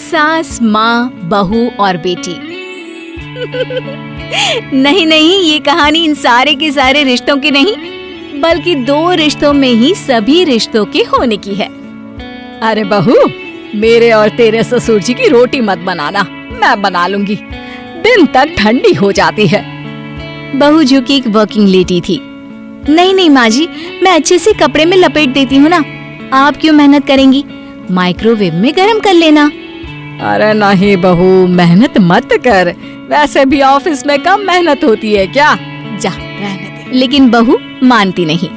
सास, माँ, बहू और बेटी। नहीं नहीं, ये कहानी इन सारे के सारे रिश्तों की नहीं, बल्कि 2 रिश्तों में ही सभी रिश्तों के होने की है। अरे बहू, मेरे और तेरे ससुर जी की रोटी मत बनाना, मैं बना लूंगी, दिन तक ठंडी हो जाती है। बहू जो कि एक वर्किंग लेडी थी। नहीं नहीं माँ जी, मैं अच्छे से कपड़े में लपेट देती हूँ ना, आप क्यों मेहनत करेंगी, माइक्रोवेव में गर्म कर लेना। अरे नहीं बहू, मेहनत मत कर, वैसे भी ऑफिस में कम मेहनत होती है क्या, जा रहने दे। लेकिन बहू मानती नहीं,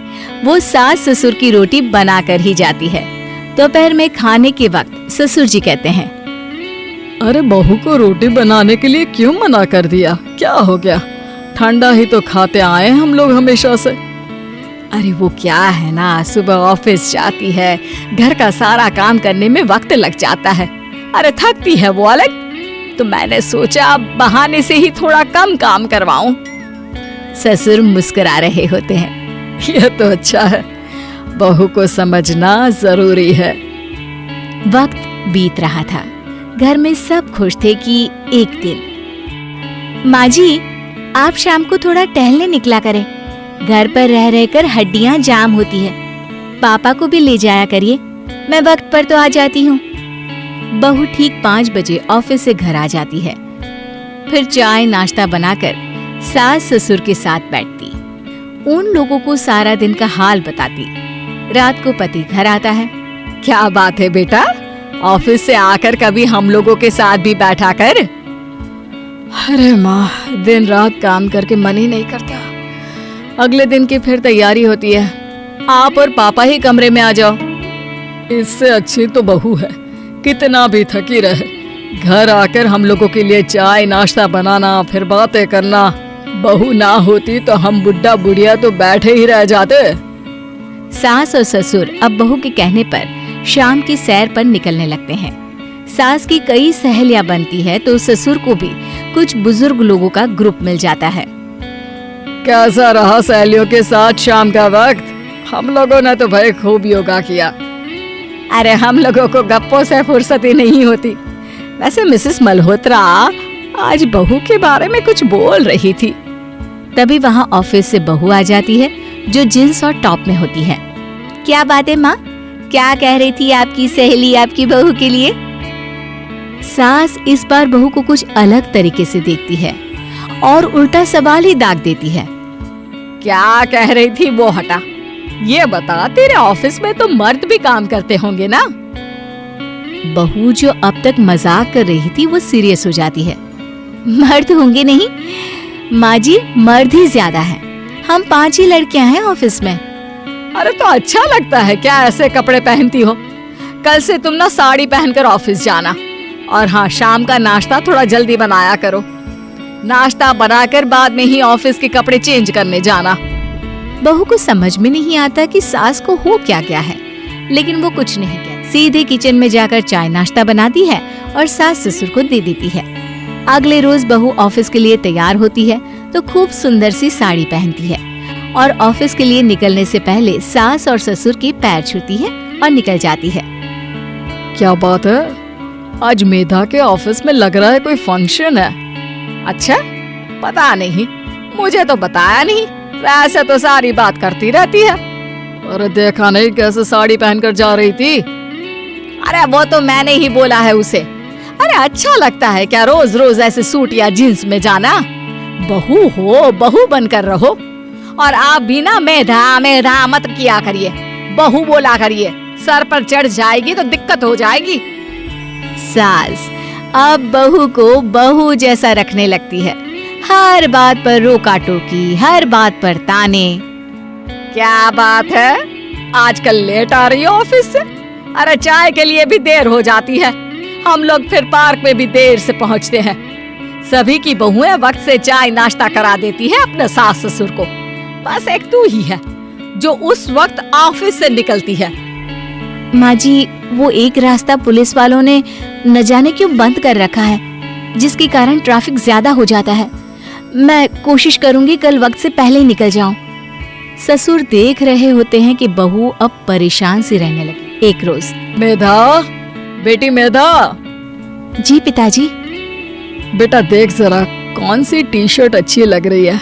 वो सास ससुर की रोटी बना कर ही जाती है। दोपहर में खाने के वक्त ससुर जी कहते हैं, अरे बहू को रोटी बनाने के लिए क्यों मना कर दिया, क्या हो गया, ठंडा ही तो खाते आए हम लोग हमेशा से। अरे वो क्या है ना, सुबह ऑफिस जाती है, घर का सारा काम करने में वक्त लग जाता है, अरे थकती है वो अलग, तो मैंने सोचा बहाने से ही थोड़ा कम काम करवाऊं। ससुर मुस्कुरा रहे होते हैं। ये तो अच्छा है, बहू को समझना जरूरी है। वक्त बीत रहा था, घर में सब खुश थे कि एक दिन, माँ जी आप शाम को थोड़ा टहलने निकला करें, घर पर रह रहकर हड्डियां जाम होती है, पापा को भी ले जाया करिए, मैं वक्त पर तो आ जाती हूँ। बहू ठीक 5 बजे ऑफिस से घर आ जाती है, फिर चाय नाश्ता बनाकर सास ससुर के साथ बैठती, उन लोगों को सारा दिन का हाल बताती। रात को पति घर आता है। क्या बात है बेटा, ऑफिस से आकर कभी हम लोगों के साथ भी बैठा कर। अरे माँ, दिन रात काम करके मन ही नहीं करता, अगले दिन की फिर तैयारी होती है, आप और पापा ही कमरे में आ जाओ। इससे अच्छी तो बहू है, कितना भी थकी रहे, घर आकर हम लोगों के लिए चाय नाश्ता बनाना, फिर बातें करना। बहू ना होती तो हम बुढ़ा बुढ़िया तो बैठे ही रह जाते। सास और ससुर अब बहू के कहने पर शाम की सैर पर निकलने लगते हैं। सास की कई सहेलियां बनती है तो ससुर को भी कुछ बुजुर्ग लोगों का ग्रुप मिल जाता है। कैसा रहा सहेलियों के साथ शाम का वक्त? हम लोगों ने तो भाई खूब योगा किया। अरे हम लोगों को गप्पों से फुर्सत ही नहीं होती। वैसे मिसेस मल्होत्रा आज बहू के बारे में कुछ बोल रही थी। तभी वहाँ ऑफिस से बहू आ जाती है जो जींस और टॉप में होती है। क्या बात है माँ, क्या कह रही थी आपकी सहेली आपकी बहू के लिए? सास इस बार बहू को कुछ अलग तरीके से देखती है और उल्टा सवाल ही दाग देती है। क्या कह रही थी वो हटा, ये बता, तेरे ऑफिस में तो मर्द भी काम करते होंगे ना? बहू जो अब तक मजाक कर रही थी वो सीरियस हो जाती है। मर्द होंगे नहीं माँ जी, मर्द ही ज्यादा है, हम 5 ही लड़कियां हैं ऑफिस में। अरे तो अच्छा लगता है क्या ऐसे कपड़े पहनती हो? कल से तुम ना साड़ी पहनकर ऑफिस जाना, और हाँ, शाम का नाश्ता थोड़ा जल्दी बनाया करो, नाश्ता बनाकर बाद में ही ऑफिस के कपड़े चेंज करने जाना। बहू को समझ में नहीं आता कि सास को हो क्या क्या है, लेकिन वो कुछ नहीं कहती, सीधे किचन में जाकर चाय नाश्ता बनाती है और सास ससुर को दे देती है। अगले रोज बहू ऑफिस के लिए तैयार होती है तो खूब सुंदर सी साड़ी पहनती है और ऑफिस के लिए निकलने से पहले सास और ससुर के पैर छूती है और निकल जाती है। क्या बात है, आज मेधा के ऑफिस में लग रहा है कोई फंक्शन है। अच्छा, पता नहीं, मुझे तो बताया नहीं, वैसे तो सारी बात करती रहती है। अरे देखा नहीं कैसे साड़ी पहनकर जा रही थी? अरे वो तो मैंने ही बोला है उसे। अरे अच्छा लगता है क्या रोज रोज ऐसे सूट या जींस में जाना? बहू हो, बहू बनकर रहो, और आप भी ना मेधा मेधा मत किया करिए, बहू बोला करिए, सर पर चढ़ जाएगी तो दिक्कत हो जाएगी। सास अब बहू को बहू जैसा रखने लगती है, हर बात पर रोका टोकी, हर बात पर ताने। क्या बात है, आजकल लेट आ रही हो ऑफिस से? अरे चाय के लिए भी देर हो जाती है, हम लोग फिर पार्क में भी देर से पहुंचते हैं। सभी की बहुएं वक्त से चाय नाश्ता करा देती है अपने सास ससुर को, बस एक तू ही है जो उस वक्त ऑफिस से निकलती है। माँ जी, वो एक रास्ता पुलिस वालों ने न जाने क्यों बंद कर रखा है, जिसके कारण ट्रैफिक ज्यादा हो जाता है। मैं कोशिश करूंगी कल वक्त से पहले ही निकल जाऊं। ससुर देख रहे होते हैं कि बहू अब परेशान सी रहने लगी। एक रोज। मेधा, बेटी मेधा, जी पिताजी। बेटा देख जरा कौन सी टी शर्ट अच्छी लग रही है।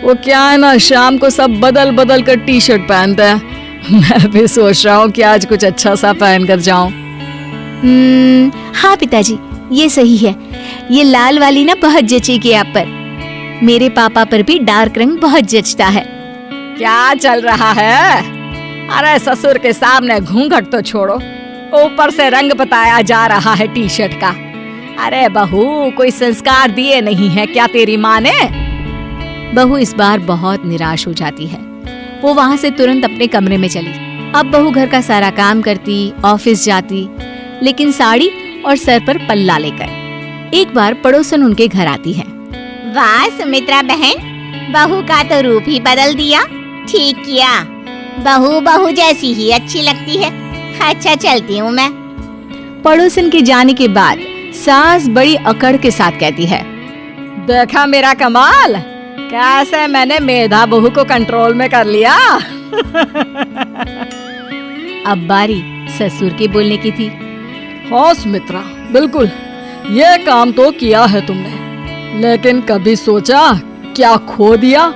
वो क्या है ना, शाम को सब बदल बदल कर टी शर्ट पहनते हैं। मैं भी सोच रहा हूँ कि आज कुछ अच्छा सा पहन कर जाऊं। हाँ पिताजी, ये सही है। ये लाल वाली ना बहुत जचेगी आप पर। मेरे पापा पर भी डार्क रंग बहुत जचता है। क्या चल रहा है? अरे ससुर के सामने घूंघट तो छोड़ो, ऊपर से रंग बताया जा रहा है टी शर्ट का। अरे बहू, कोई संस्कार दिए नहीं है क्या तेरी माँ ने? बहू इस बार बहुत निराश हो जाती है। वो वहाँ से तुरंत अपने कमरे में चली। अब बहू घर का सारा काम करती, ऑफिस जाती, लेकिन साड़ी और सर पर पल्ला लेकर। एक बार पड़ोसन उनके घर आती है। वाह सुमित्रा बहन, बहू का तो रूप ही बदल दिया। ठीक किया, बहू बहू जैसी ही अच्छी लगती है। अच्छा चलती हूँ मैं। पड़ोसन के जाने के बाद सास बड़ी अकड़ के साथ कहती है, देखा मेरा कमाल, कैसे मैंने मेधा बहू को कंट्रोल में कर लिया। अब बारी ससुर के बोलने की थी। हाँ सुमित्रा, बिल्कुल ये काम तो किया है तुमने, लेकिन कभी सोचा क्या खो दिया?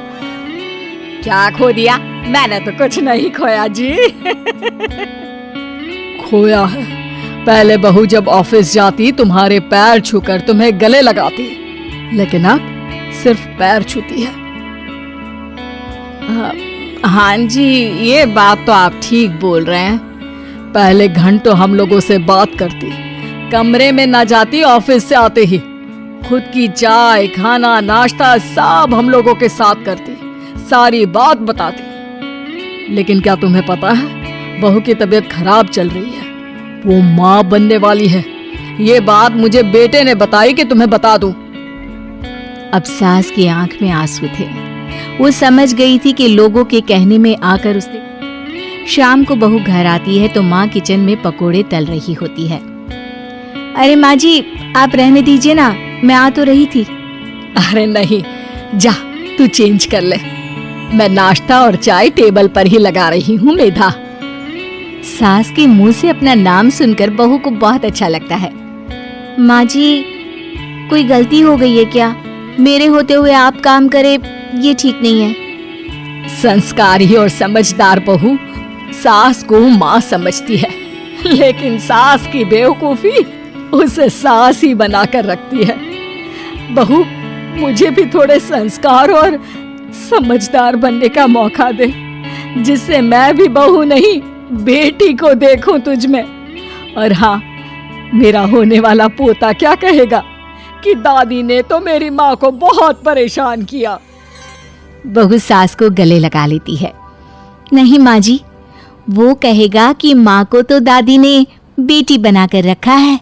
क्या खो दिया? मैंने तो कुछ नहीं खोया जी। खोया है। पहले बहू जब ऑफिस जाती तुम्हारे पैर छूकर तुम्हें गले लगाती, लेकिन अब सिर्फ पैर छूती है। हाँ जी, ये बात तो आप ठीक बोल रहे हैं। पहले घंटों हम लोगों से बात करती, कमरे में ना जाती, ऑफिस से आते ही खुद की चाय, खाना, नाश्ता सब हम लोगों के साथ करती, सारी बात बताती। लेकिन क्या तुम्हें पता है, बहू की तबीयत खराब चल रही है, वो माँ बनने वाली है। ये बात मुझे बेटे ने बताई कि तुम्हें बता दूं। अब सास की आंख में आंसू थे। वो समझ गई थी कि लोगों के कहने में आकर उसने। शाम को बहू घर आती है तो माँ किचन में पकोड़े तल रही होती है। अरे माँ जी, आप रहने दीजिए ना, मैं आ तो रही थी। अरे नहीं, जा तू चेंज कर ले, मैं नाश्ता और चाय टेबल पर ही लगा रही हूँ मेधा। सास के मुंह से अपना नाम सुनकर बहू को बहुत अच्छा लगता है। माँ जी, कोई गलती हो गई है क्या? मेरे होते हुए आप काम करे, ये ठीक नहीं है। संस्कारी और समझदार बहू सास को माँ समझती है, लेकिन सास की बेवकूफी उसे सास ही बनाकर रखती है। बहू, मुझे भी थोड़े संस्कार और समझदार बनने का मौका दे, जिससे मैं भी बहू नहीं बेटी को देखूं तुझ में। और हाँ, मेरा होने वाला पोता क्या कहेगा कि दादी ने तो मेरी माँ को बहुत परेशान किया। बहू सास को गले लगा लेती है। नहीं माँ जी, वो कहेगा कि माँ को तो दादी ने बेटी बनाकर रखा है।